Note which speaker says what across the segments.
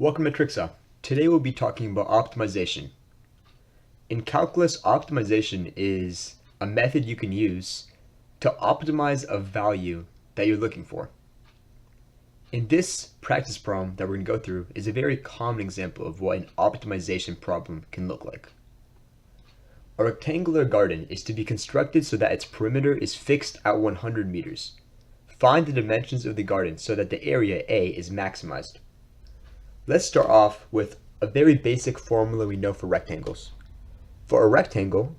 Speaker 1: Welcome to Trixa. Today we'll be talking about optimization. In calculus, optimization is a method you can use to optimize a value that you're looking for. In this practice problem that we're going to go through is a very common example of what an optimization problem can look like. A rectangular garden is to be constructed so that its perimeter is fixed at 100 meters. Find the dimensions of the garden so that the area A is maximized. Let's start off with a very basic formula we know for rectangles. For a rectangle,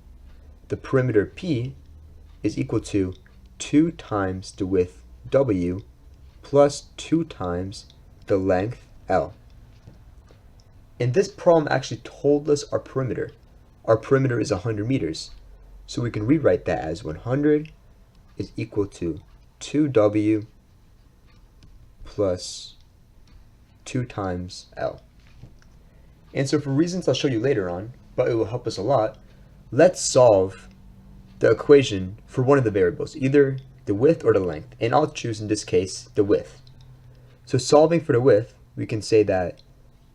Speaker 1: the perimeter P is equal to 2 times the width W plus 2 times the length L. And this problem actually told us our perimeter. Our perimeter is 100 meters. So we can rewrite that as 100 is equal to 2W plus 2 times L. And so for reasons I'll show you later on, but it will help us a lot, let's solve the equation for one of the variables, either the width or the length. And I'll choose in this case the width. So solving for the width, we can say that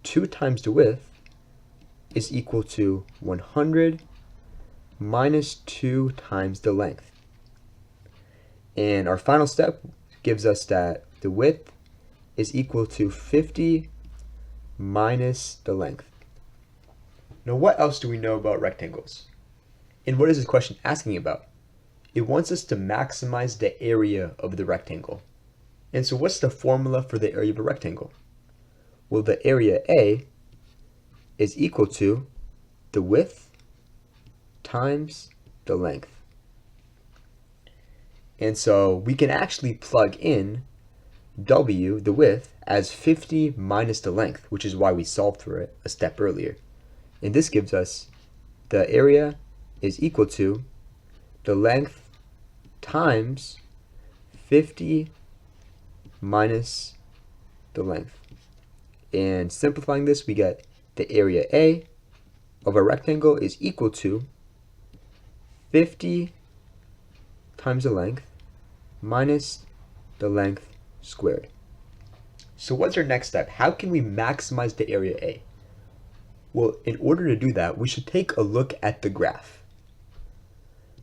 Speaker 1: 2 times the width is equal to 100 minus 2 times the length. And our final step gives us that the width is equal to 50 minus the length. Now what else do we know about rectangles? And what is this question asking about? It wants us to maximize the area of the rectangle. And so what's the formula for the area of a rectangle? Well, the area A is equal to the width times the length. And so we can actually plug in W, the width, as 50 minus the length, which is why we solved for it a step earlier. And this gives us the area is equal to the length times 50 minus the length. And simplifying this, we get the area A of a rectangle is equal to 50 times the length minus the length squared. So what's our next step? How can we maximize the area A? Well, in order to do that, we should take a look at the graph.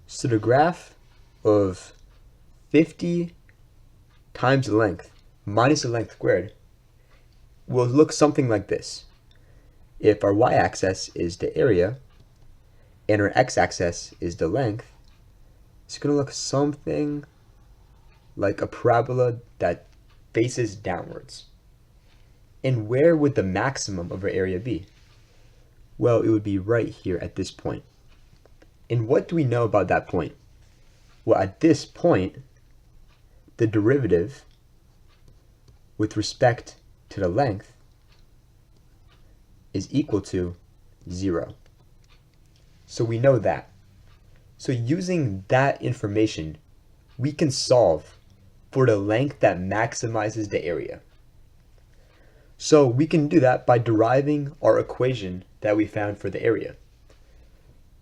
Speaker 1: So the graph of 50 times the length minus the length squared will look something like this. If our y-axis is the area and our x-axis is the length, it's going to look something like a parabola that faces downwards. And where would the maximum of our area be? Well, it would be right here at this point. And what do we know about that point? Well, at this point, the derivative with respect to the length is equal to 0. So we know that. So using that information, we can solve for the length that maximizes the area. So we can do that by deriving our equation that we found for the area.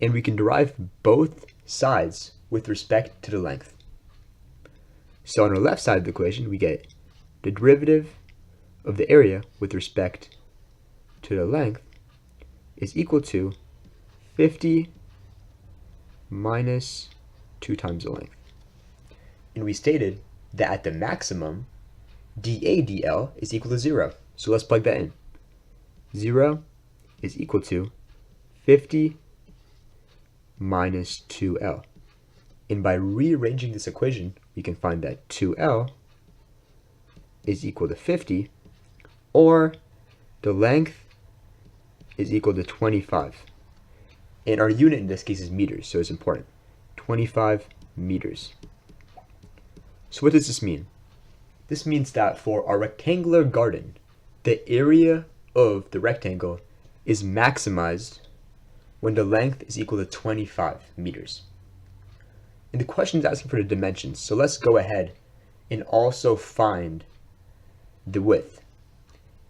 Speaker 1: And we can derive both sides with respect to the length. So on the left side of the equation, we get the derivative of the area with respect to the length is equal to 50 minus 2 times the length. And we stated that at the maximum, dA dL is equal to 0. So let's plug that in. 0 is equal to 50 minus 2L. And by rearranging this equation, we can find that 2L is equal to 50, or the length is equal to 25. And our unit in this case is meters, so it's important. 25 meters. So what does this mean? This means that for our rectangular garden, the area of the rectangle is maximized when the length is equal to 25 meters. And the question is asking for the dimensions, so let's go ahead and also find the width.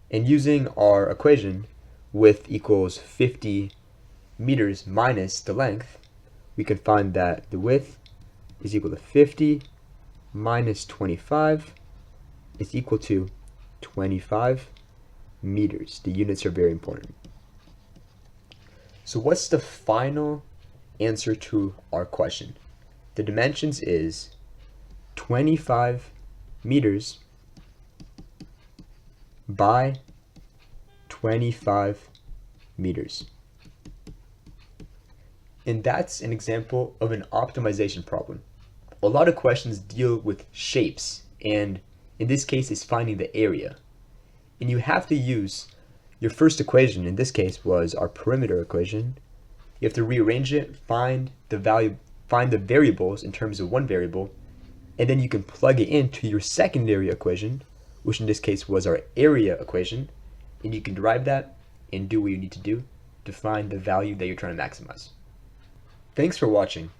Speaker 1: And using our equation, width equals 50 meters minus the length, we can find that the width is equal to 50 minus 25 is equal to 25 meters. The units are very important. So what's the final answer to our question? The dimensions is 25 meters by 25 meters. And that's an example of an optimization problem. A lot of questions deal with shapes, and in this case it's finding the area. And you have to use your first equation, in this case was our perimeter equation. You have to rearrange it, find the variables in terms of one variable, and then you can plug it into your secondary equation, which in this case was our area equation, and you can derive that and do what you need to do to find the value that you're trying to maximize. Thanks for watching.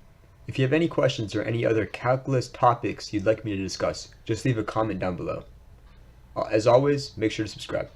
Speaker 1: If you have any questions or any other calculus topics you'd like me to discuss, just leave a comment down below. As always, make sure to subscribe.